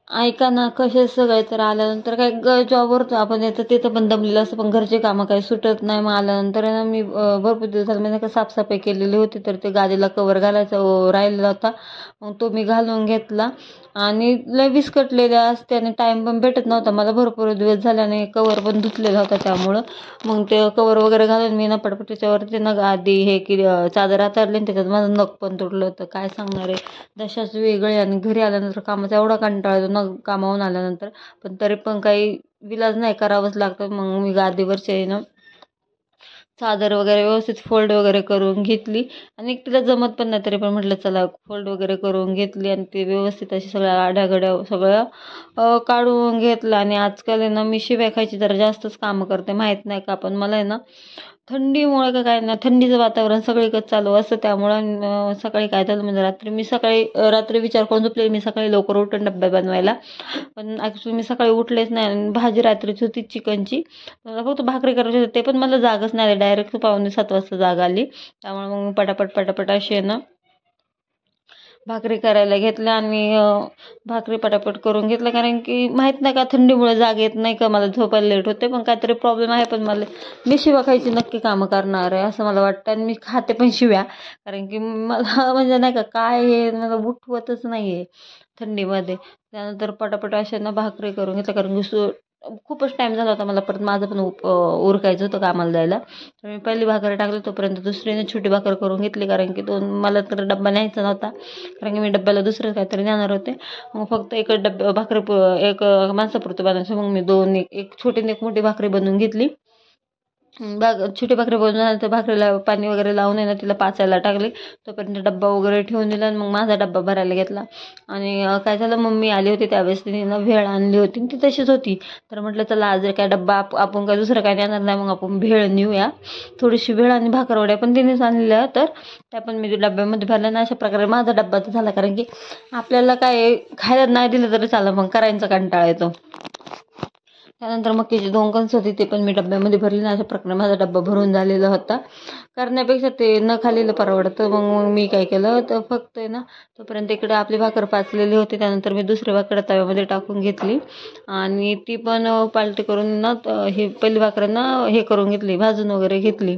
ऐका ना, कसे सगळे तर आल्यानंतर काय जॉबवर आपण येतं तिथं पण दमलेलं असतं, पण घरचे कामं काही सुटत नाही. मग आल्यानंतर आहे ना मी भरपूर दिवस झाले म्हणजे का साफसफाई केलेली होती, तर ते गादीला कवर घालायचा राहिलेला होता. मग तो मी घालून घेतला आणि लय विस्कटलेल्या असते आणि टाईम पण भेटत नव्हता मला, भरपूर दिवस झाले आणि कवर पण धुतलेला होता त्यामुळं. मग ते कवर वगैरे घालून मी ना पटपट त्याच्यावरती ना गादी हे की चादर हातरली आणि त्याच्यात माझं नख पण तुटलं होतं. काय सांगणार आहे, दशाच वेगळे. आणि घरी आल्यानंतर कामाचा एवढा कंटाळा येतो ना कामावून आल्यानंतर, पण तरी पण काही विलाज नाही, करावंच लागतं. मग मी गादीवरची आहे ना चादर वगैरे व्यवस्थित फोल्ड वगैरे करून घेतली आणि एकटीला जमत पण नाही, तरी पण म्हटलं चला फोल्ड वगैरे करून घेतली आणि ते व्यवस्थित अशी सगळ्या आड्याघड्या सगळं काढून घेतलं. आणि आजकाल आहे ना मी शिव्या खायची जरा जास्तच कामं करते, माहीत नाही का, पण मला आहे ना थंडीमुळे का काय ना, थंडीचं वातावरण सगळीकडे चालू असतं, त्यामुळं सकाळी काय झालं म्हणजे रात्री मी सकाळी रात्री विचार करून झोपले मी सकाळी लवकर उठून डब्बा बनवायला. पण ॲक्च्युली मी सकाळी उठलेच नाही आणि भाजी रात्रीची होती चिकनची. मला फक्त भाकरी करायची होती, ते पण मला जागच नाही आली. डायरेक्ट 6:45 वाजता जाग आली. त्यामुळे मग मी पटापट पटापट अशी आहे ना भाकरी करायला घेतल्या आणि भाकरी पटापट करून घेतल्या, कारण की माहीत नाही का थंडीमुळे जाग येत नाही का, मला झोपायला लेट होते. पण काहीतरी प्रॉब्लेम आहे, पण मला मी शिव्या खायची नक्की कामं करणार आहे असं मला वाटतं आणि मी खाते पण शिव्या, कारण की मला म्हणजे नाही का काय हे मला उठवतच नाही आहे थंडीमध्ये. त्यानंतर पटापट अशा ना भाकरी करून घेतल्या, कारण की खूपच टाईम झाला होता मला परत माझं पण उरकायचं होतं कामाला जायला. तर मी पहिली भाकर टाकली, तोपर्यंत दुसरीने छोटी भाकर करून घेतली, कारण की मला तर डब्बा न्यायचा नव्हता, कारण की मी डब्याला दुसरं काहीतरी नेणार होते. मग फक्त एक डब्बा भाकरी एक माणसापुरतं बनायचं. मग मी दोन एक छोटी आणि एक मोठी भाकरी बनवून घेतली. छोटी भाकरी बनवून झाल्यानंतर भाकरीला पाणी वगैरे लावून आहे ना तिला पाचायला टाकली, तोपर्यंत डब्बा वगैरे ठेवून दिला आणि मग माझा डब्बा भरायला घेतला. आणि काय झालं, मम्मी आली होती त्यावेळेस तिने ना भेळ आणली होती आणि ती तशीच होती. तर म्हटलं चला आज जर काय डब्बा आपण काय दुसरं काय नेणार नाही, मग आपण भेळ नेऊया. थोडीशी भेळ आणि भाकरवड्या पण तिनेच आणलेल्या, तर त्या पण मी डब्यामध्ये भरल्या. आणि अशा प्रकारे माझा डब्बा तर झाला, कारण की आपल्याला काय खायला नाही दिलं तरी चालं, मग करायचा कंटाळा येतो. त्यानंतर मक्याची 2 कणस होती, ते पण मी डब्यामध्ये भरली आणि अशा प्रकारे माझा डब्बा भरून झालेला होता. करण्यापेक्षा ते न खाल्लेलं परवडतं. मग मग मी काय केलं तर फक्त आहे ना तोपर्यंत इकडे आपली भाकर पाचलेली होती, त्यानंतर मी दुसरी भाकर तव्यामध्ये टाकून घेतली आणि ती पण पालटी करून ना हे पहिली भाकर ना हे करून घेतली, भाजून वगैरे घेतली.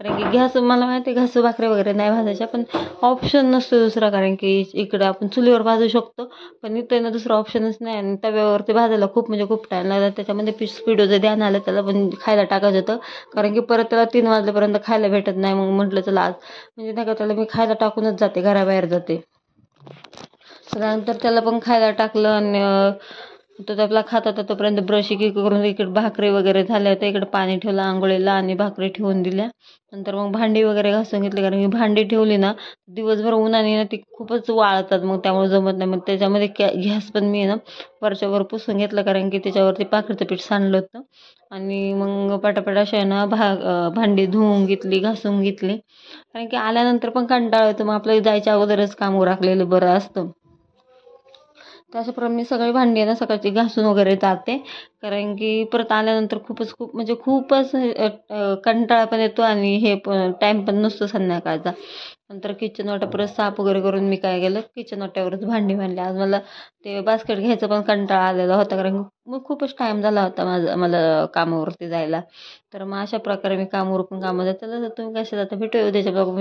कारण की गॅस मला माहिती आहे घास भाकरी वगैरे नाही भाजायच्या, पण ऑप्शन नसतो दुसरा, कारण की इकडं आपण चुलीवर भाजू शकतो, पण इथं ना दुसरा ऑप्शनच नाही. आणि तव्यावरती भाजायला खूप म्हणजे खूप टाईम लागला. त्याच्यामध्ये स्पीडोचं ध्यान आलं, त्याला पण खायला टाकायचं होतं, कारण की परत त्याला 3 वाजल्यापर्यंत खायला भेटत नाही. मग म्हटलं चला आज म्हणजे नाही का त्याला मी खायला टाकूनच जाते, घराबाहेर जाते. त्यानंतर त्याला पण खायला टाकलं आणि तो आपला खात होता तोपर्यंत ब्रश एक करून इकडे भाकरी वगैरे झाल्या, तर इकडे पाणी ठेवलं आंघोळीला आणि भाकरी ठेवून दिल्या. नंतर मग भांडी वगैरे घासून घेतली, कारण की भांडी ठेवली ना दिवसभर उन्हाने ना ती खूपच वाळतात, मग त्यामुळे जमत नाही. मग त्याच्यामध्ये गॅस पण मी ना वरच्या वर पुसून घेतलं, कारण की त्याच्यावरती भाकरीचं पीठ सांडलं होतं. आणि मग पटापट अशा आहे ना भांडी धुवून घेतली, घासून घेतली, कारण की आल्यानंतर पण कंटाळा येतो, मग आपल्याला जायच्या अगोदरच काम उरकलेलं बरं असतं. त्याच्याप्रमाणे मी सगळी भांडी आहे ना सकाळची घासून वगैरे जाते, कारण की परत आल्यानंतर खूप म्हणजे खूपच कंटाळा पण येतो आणि हे पण टाईम पण नसतो संध्याकाळचा. नंतर किचन वाटा परत साफ वगैरे करून मी काय केलं, किचन वाट्यावरच भांडी मांडली. आज मला ते बास्केट घ्यायचं पण कंटाळा आलेला होता, कारण मग खूपच टाईम झाला होता मला कामावरती जायला. तर मग अशा प्रकारे मी काम उरकून कामाला जाते. चला तर तुम्ही कशा जाता, भेटूया उद्याच्या ब्लॉग.